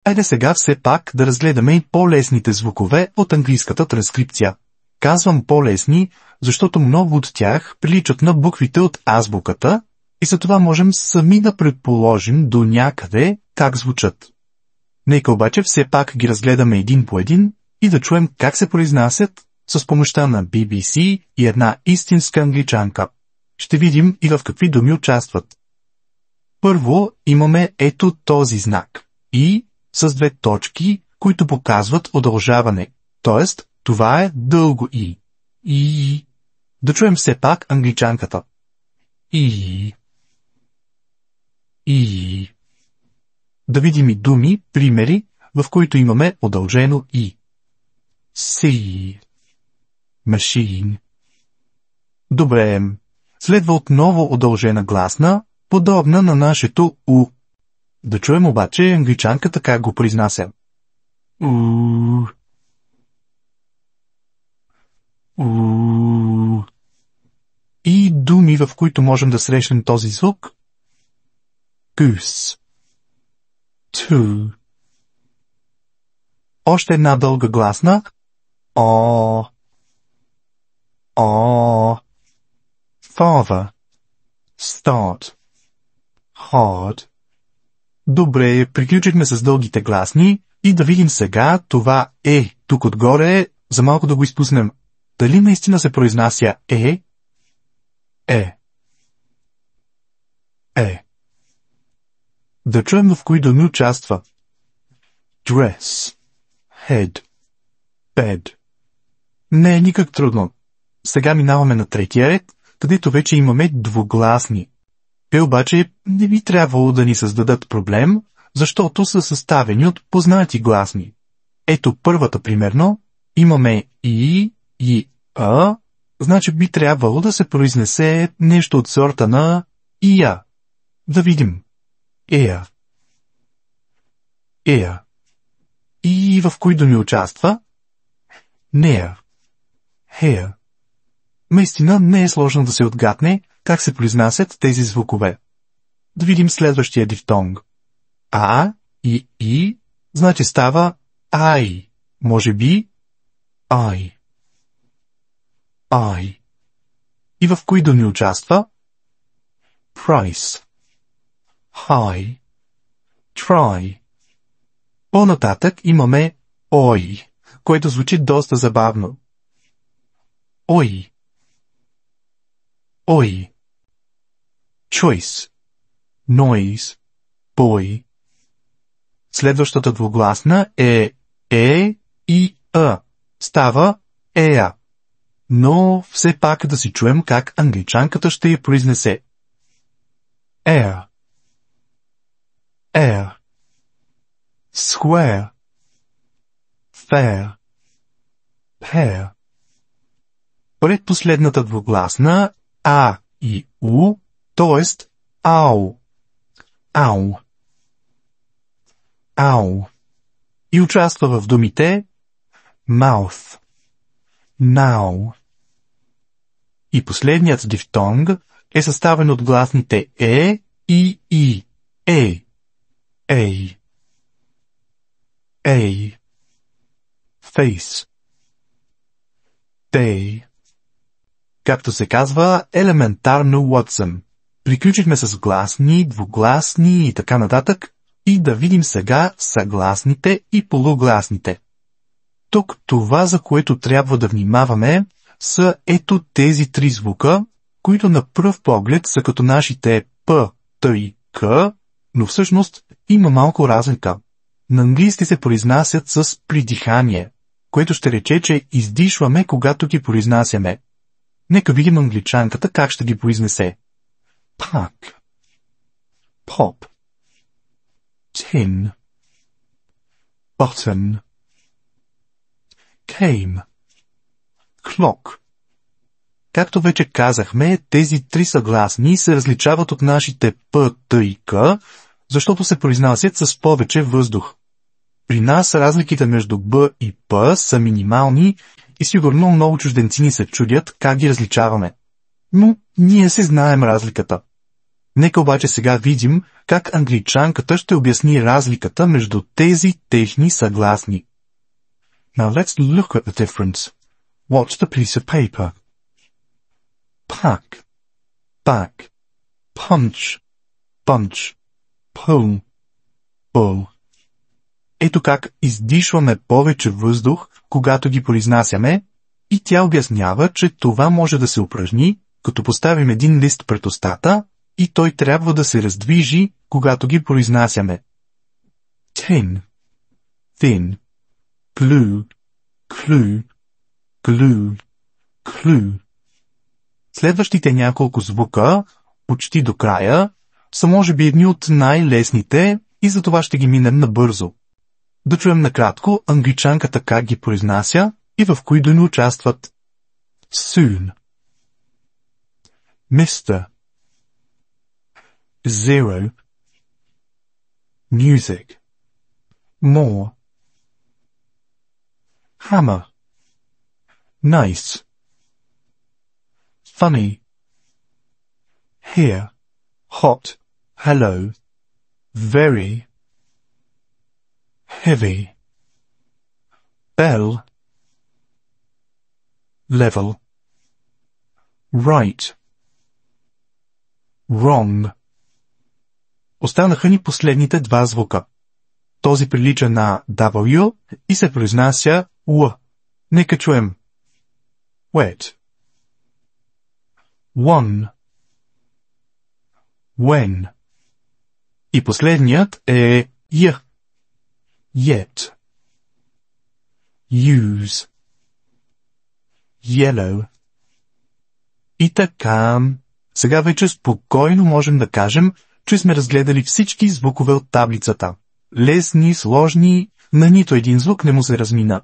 Айде сега все пак да разгледаме и по-лесните звукове от английската транскрипция. Казвам по-лесни, защото много от тях приличат на буквите от азбуката и затова можем сами да предположим до някъде как звучат. Нека обаче все пак ги разгледаме един по един и да чуем как се произнасят с помощта на BBC и една истинска англичанка. Ще видим и в какви думи участват. Първо имаме ето този знак и с две точки, които показват удължаване, т.е. това е дълго и. И. Да чуем все пак англичанката. И. И. Да видим и думи, примери, в които имаме удължено и. See. Machine. Добре. Следва отново удължена гласна, подобна на нашето У. Да чуем обаче англичанката как го произнася. У. У. И думи, в които можем да срещнем този звук. Goose. To. Още една дълга гласна. О. О. Father. Start. Hard. Добре, приключихме с дългите гласни и да видим сега това е тук отгоре, за малко да го изпуснем. Дали наистина се произнася е? Е. Е. Да чуем в кои думи участва. Dress. Head. Bed. Не е никак трудно. Сега минаваме на третия ред, където вече имаме двугласни. Те обаче не би трябвало да ни създадат проблем, защото са съставени от познати гласни. Ето първата примерно, имаме и а, значи би трябвало да се произнесе нещо от сорта на ия. Да видим. Ея. Ея. И в кои думи участва? Нея. Хея. Наистина не е сложно да се отгадне как се произнасят тези звукове. Да видим следващия дифтонг. А и значи става ай. Може би ай. Ай. И в кои думи участва? Price. High. Try. По-нататък имаме ой, което звучи доста забавно. Ой. Ой. Choice. Noise. Boy. Следващата двугласна е и а. Става ея. Но все пак да си чуем как англичанката ще я произнесе. Air. Air. Square. Fair. Pair. Предпоследната двугласна а и у, т.е. ау. Ау. Ау. И участва в думите mouth. Now. И последният дифтонг е съставен от гласните и и. Ей. Ей. Ей. Face. Day. Както се казва, елементарно Уотсън. Приключихме с гласни, двугласни и така нататък и да видим сега съгласните и полугласните. Тук това, за което трябва да внимаваме, са ето тези три звука, които на пръв поглед са като нашите П, Т и К, но всъщност има малко разлика. На английски се произнасят с придихание, което ще рече, че издишваме, когато ги произнасяме. Нека видим англичанката как ще ги произнесе. Pack. Pop. Tin. Button. Came. Clock. Както вече казахме, тези три съгласни се различават от нашите П, Т и К, защото се произнасят с повече въздух. При нас разликите между Б и П са минимални и сигурно много чужденци ни се чудят как ги различаваме. Но ние си знаем разликата. Нека обаче сега видим как англичанката ще обясни разликата между тези техни съгласни. Now let's look at the difference. What's the piece of paper? Pack, back, punch, bunch, pull, pull. Ето как издишваме повече въздух, когато ги произнасяме, и тя обяснява, че това може да се упражни, като поставим един лист пред устата, и той трябва да се раздвижи, когато ги произнасяме. Tin, thin, blue, clue, glue, clue. Следващите няколко звука, почти до края, са може би едни от най-лесните и затова ще ги минем набързо. Да чуем накратко англичанката как ги произнася и в кои думи участват. Soon, Mr. Zero, music, more, hammer, nice, funny, here, hot, hello, very, heavy, bell, level, right, wrong. Останаха ни последните два звука. Този прилича на W и се произнася Л. Нека чуем. Wet, one, when. И последният е Й. Yet, use, yellow. И така, сега вече спокойно можем да кажем, че сме разгледали всички звукове от таблицата. Лесни, сложни, на нито един звук не му се размина.